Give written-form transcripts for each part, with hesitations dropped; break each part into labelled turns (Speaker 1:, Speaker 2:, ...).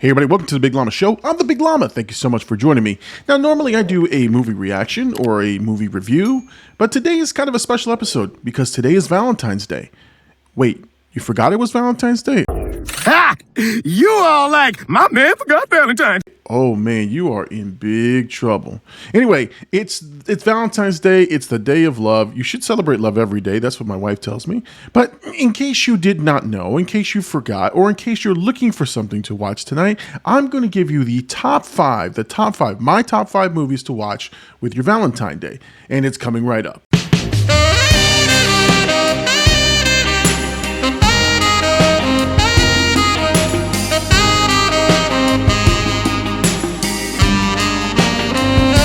Speaker 1: Hey everybody, welcome to the Big Llama Show. I'm the Big Llama. Thank you so much for joining me. Now, normally I do a movie reaction or a movie review, but today is kind of a special episode because today is Valentine's Day. Wait, you forgot it was Valentine's Day?
Speaker 2: Ha! You all like, my man forgot Valentine's.
Speaker 1: Oh man, you are in big trouble. Anyway, it's Valentine's Day. It's the day of love. You should celebrate love every day. That's what my wife tells me. But in case you did not know, in case you forgot, or in case you're looking for something to watch tonight, I'm going to give you my top five movies to watch with your Valentine's Day. And it's coming right up.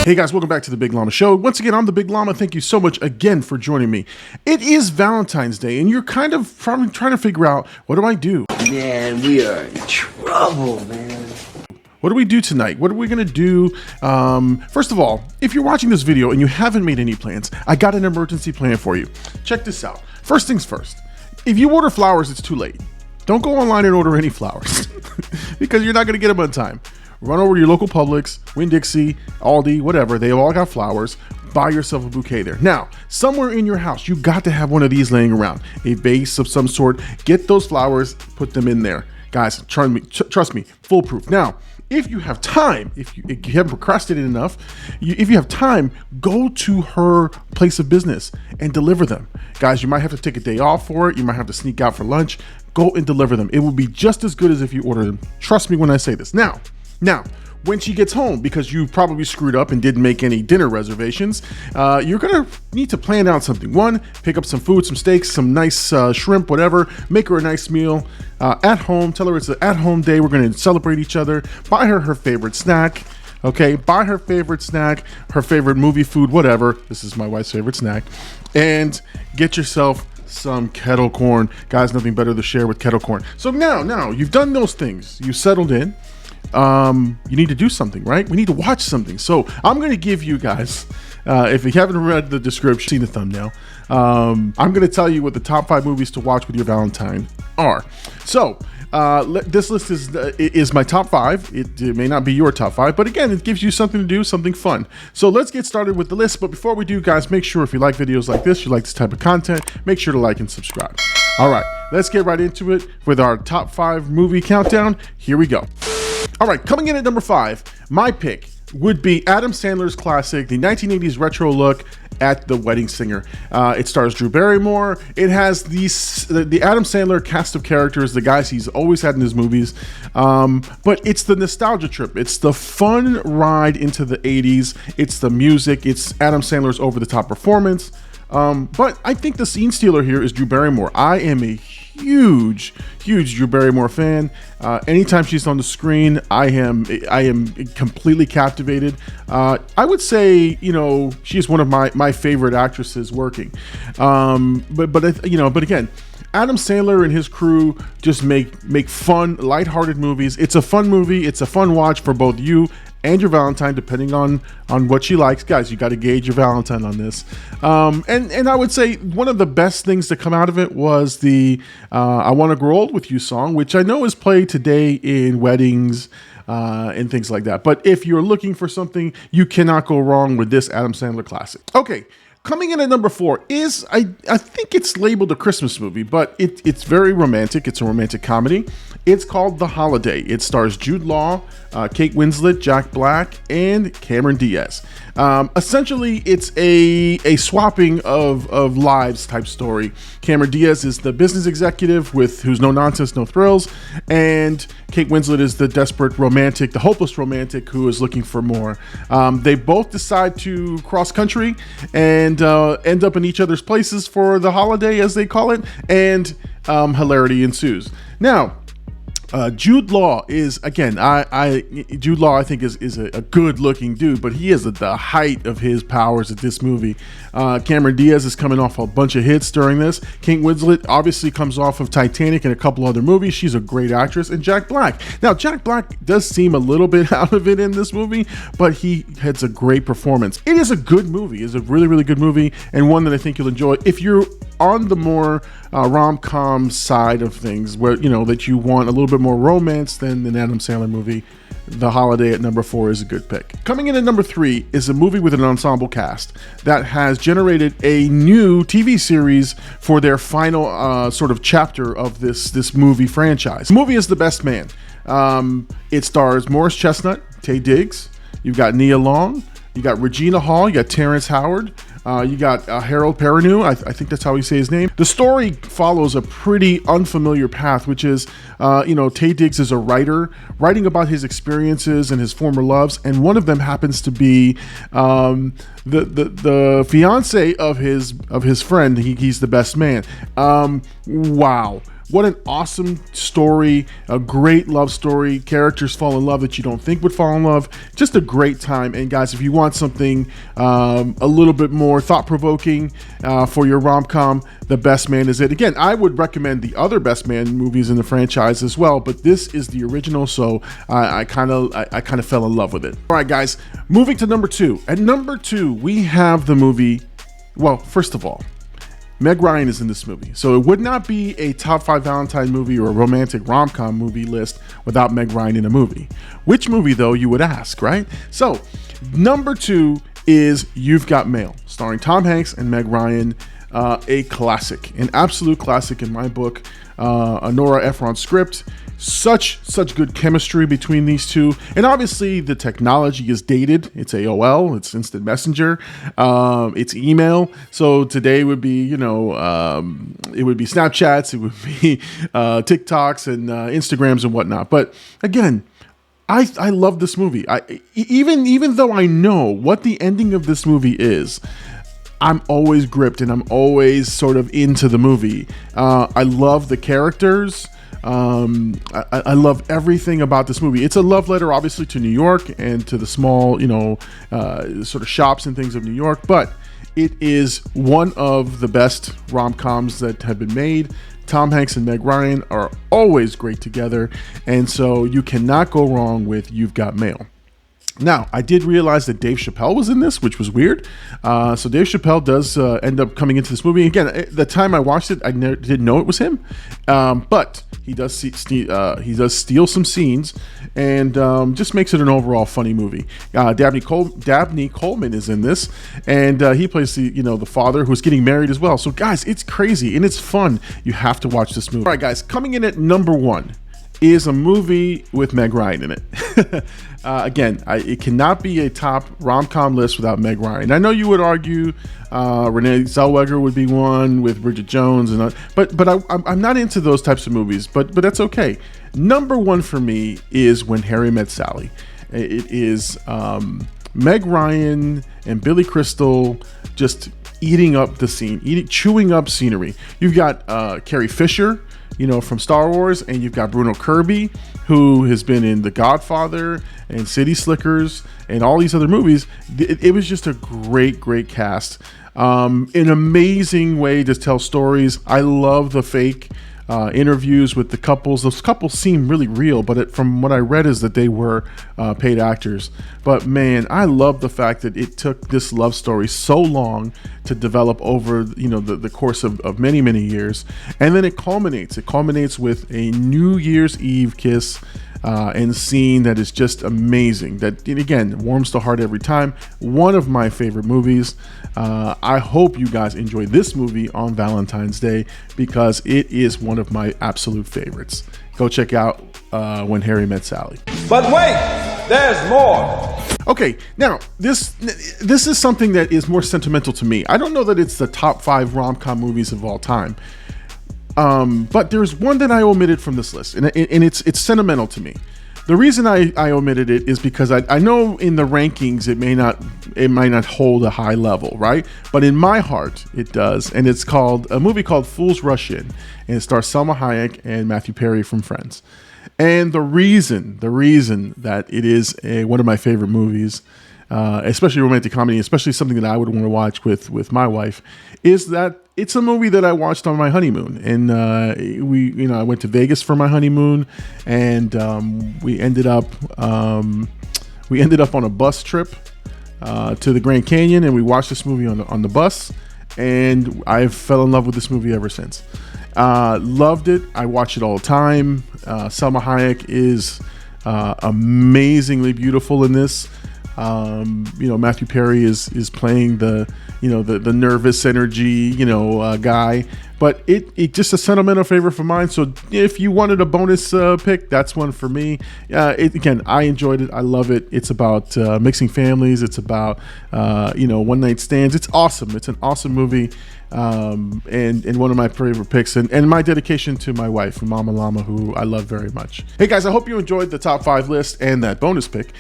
Speaker 1: Hey guys, welcome back to the Big Llama Show. Once again, I'm the Big Llama. Thank you so much again for joining me. It is Valentine's Day, and you're kind of probably trying to figure out, what do I do?
Speaker 3: Man, we are in trouble, man.
Speaker 1: What do we do tonight? What are we gonna do? First of all, if you're watching this video and you haven't made any plans, I got an emergency plan for you. Check this out. First things first, if you order flowers, it's too late. Don't go online and order any flowers because you're not gonna get them on time. Run over to your local Publix, Winn-Dixie, Aldi, whatever. They all got flowers. Buy yourself a bouquet there. Now, somewhere in your house, you got to have one of these laying around. A vase of some sort. Get those flowers, put them in there. Guys, trust me, foolproof. Now, if you have time, if you haven't procrastinated enough, if you have time, go to her place of business and deliver them. Guys, you might have to take a day off for it. You might have to sneak out for lunch. Go and deliver them. It will be just as good as if you order them. Trust me when I say this. Now, when she gets home, because you probably screwed up and didn't make any dinner reservations, you're gonna need to plan out something. One, pick up some food, some steaks, some nice shrimp, whatever. Make her a nice meal at home. Tell her it's an at-home day. We're gonna celebrate each other. Buy her favorite snack. Okay, buy her favorite snack, her favorite movie food, whatever. This is my wife's favorite snack. And get yourself some kettle corn. Guys, nothing better to share with kettle corn. So now you've done those things. You settled in. You need to do something, right? We need to watch something. So I'm going to give you guys, if you haven't read the description, seen the thumbnail, I'm going to tell you what the top 5 movies to watch with your Valentine are. So this list is my top 5. It may not be your top 5, but again, it gives you something to do, something fun. So let's get started with the list. But before we do, guys, make sure if you like videos like this, you like this type of content, make sure to like and subscribe. All right, let's get right into it with our top 5 movie countdown. Here we go. All right, coming in at number 5, my pick would be Adam Sandler's classic, the 1980s retro look at The Wedding Singer. It stars Drew Barrymore. It has the Adam Sandler cast of characters, the guys he's always had in his movies. But it's the nostalgia trip. It's the fun ride into the 80s. It's the music. It's Adam Sandler's over-the-top performance. But I think the scene stealer here is Drew Barrymore. I am a huge Drew Barrymore fan. Anytime she's on the screen, I am completely captivated. I would say, she's one of my favorite actresses working. But again, Adam Sandler and his crew just make fun, lighthearted movies. It's a fun movie. It's a fun watch for both you and your Valentine, depending on what she likes. Guys, you got to gauge your Valentine on this. And I would say one of the best things to come out of it was the I Want to Grow Old With You song, which I know is played today in weddings and things like that. But if you're looking for something, you cannot go wrong with this Adam Sandler classic. Okay. Coming in at number 4 is, I think it's labeled a Christmas movie, but it's very romantic. It's a romantic comedy. It's called The Holiday. It stars Jude Law, Kate Winslet, Jack Black, and Cameron Diaz. Essentially, it's a swapping of lives type story. Cameron Diaz is the business executive who's no nonsense, no thrills, and Kate Winslet is the desperate romantic, the hopeless romantic who is looking for more. They both decide to cross country and end up in each other's places for the holiday, as they call it, and hilarity ensues. Now, Jude Law is, again, Jude Law I think is a good looking dude, but he is at the height of his powers at this movie. Cameron Diaz is coming off a bunch of hits during this. Kate Winslet obviously comes off of Titanic and a couple other movies. She's a great actress. And Jack Black. Now, Jack Black does seem a little bit out of it in this movie, but he has a great performance. It is a good movie. It's a really, really good movie, and one that I think you'll enjoy. If you're on the more rom-com side of things, where that you want a little bit more romance than an Adam Sandler movie, The Holiday at number 4 is a good pick. Coming in at number 3 is a movie with an ensemble cast that has generated a new TV series for their final sort of chapter of this movie franchise. The movie is The Best Man. It stars Morris Chestnut, Taye Diggs. You've got Nia Long. You got Regina Hall. You got Terrence Howard. You got Harold Perrineau. I think that's how you say his name. The story follows a pretty unfamiliar path, which is, Taye Diggs is a writer writing about his experiences and his former loves, and one of them happens to be the fiance of his friend. He's the best man. Wow. What an awesome story, a great love story. Characters fall in love that you don't think would fall in love. Just a great time. And guys, if you want something a little bit more thought-provoking for your rom-com, The Best Man is it. Again, I would recommend the other Best Man movies in the franchise as well, but this is the original, so I kind of fell in love with it. All right, guys, moving to number 2. At number 2, we have the movie. Well, first of all, Meg Ryan is in this movie, so it would not be a top 5 Valentine movie or a romantic rom-com movie list without Meg Ryan in a movie. Which movie, though, you would ask, right? So, number 2 is You've Got Mail, starring Tom Hanks and Meg Ryan. A classic, an absolute classic in my book. A Nora Ephron script. Such good chemistry between these two, and obviously the technology is dated. It's AOL, it's instant messenger, it's email. So today would be, it would be Snapchats, it would be TikToks and Instagrams and whatnot. But again, I love this movie. Even though I know what the ending of this movie is, I'm always gripped and I'm always sort of into the movie. I love the characters. I love everything about this movie. It's a love letter, obviously, to New York and to the small, sort of shops and things of New York. But it is one of the best rom-coms that have been made. Tom Hanks and Meg Ryan are always great together. And so you cannot go wrong with You've Got Mail. Now, I did realize that Dave Chappelle was in this, which was weird. So Dave Chappelle does end up coming into this movie. Again, the time I watched it, I didn't know it was him. But he does steal some scenes and just makes it an overall funny movie. Dabney Coleman is in this, and he plays the father who's getting married as well. So guys, it's crazy and it's fun. You have to watch this movie. All right, guys, coming in at number 1 is a movie with Meg Ryan in it. Again, it cannot be a top rom-com list without Meg Ryan. I know you would argue Renee Zellweger would be one with Bridget Jones, but I'm not into those types of movies. But that's okay. Number 1 for me is When Harry Met Sally. It is Meg Ryan and Billy Crystal just eating up the scene, chewing up scenery. You've got Carrie Fisher, from Star Wars, and you've got Bruno Kirby, who has been in The Godfather and City Slickers and all these other movies. It was just a great cast. An amazing way to tell stories. I love the fake interviews with the couples. Those couples seem really real, but from what I read is that they were paid actors. But man, I love the fact that it took this love story so long to develop over the course of many years, and then it culminates with a New Year's Eve kiss and scene that is just amazing. That again warms the heart every time. One of my favorite movies. I hope you guys enjoy this movie on Valentine's Day because it is one of my absolute favorites. Go check out When Harry Met Sally.
Speaker 4: But wait, there's more.
Speaker 1: Okay, now this is something that is more sentimental to me. I don't know that it's the top 5 rom-com movies of all time. But there's one that I omitted from this list, and it's sentimental to me. The reason I omitted it is because I know in the rankings it might not hold a high level, right? But in my heart it does, and it's called a movie called Fools Rush In, and it stars Salma Hayek and Matthew Perry from Friends. And the reason that it is one of my favorite movies, especially romantic comedy, especially something that I would want to watch with my wife, is that it's a movie that I watched on my honeymoon, and I went to Vegas for my honeymoon, and we ended up on a bus trip to the Grand Canyon, and we watched this movie on the bus. and I've fell in love with this movie ever since. Loved it. I watch it all the time. Salma Hayek is amazingly beautiful in this. Matthew Perry is playing the nervous energy, guy, but it just a sentimental favorite for mine. So if you wanted a bonus pick, that's one for me. Again, I enjoyed it. I love it. It's about mixing families. It's about one night stands. It's awesome. It's an awesome movie. And one of my favorite picks, and my dedication to my wife, Mama Llama, who I love very much. Hey guys, I hope you enjoyed the top 5 list and that bonus pick.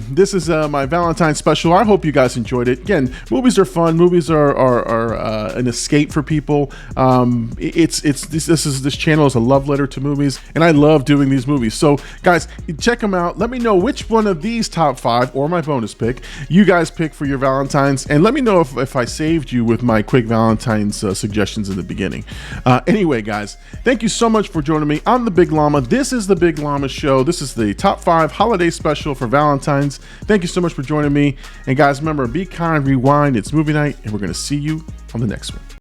Speaker 1: This is my Valentine's special. I hope you guys enjoyed it. Again, movies are fun. Movies are an escape for people. This channel is a love letter to movies, and I love doing these movies. So guys, check them out. Let me know which one of these top 5 or my bonus pick you guys pick for your Valentine's, and let me know if I saved you with my quick Valentine's suggestions in the beginning. Anyway, guys, thank you so much for joining me on The Big Llama. This is The Big Llama Show. This is the top 5 holiday special for Valentine's. Thank you so much for joining me. And guys, remember, be kind, rewind. It's movie night, and we're going to see you on the next one.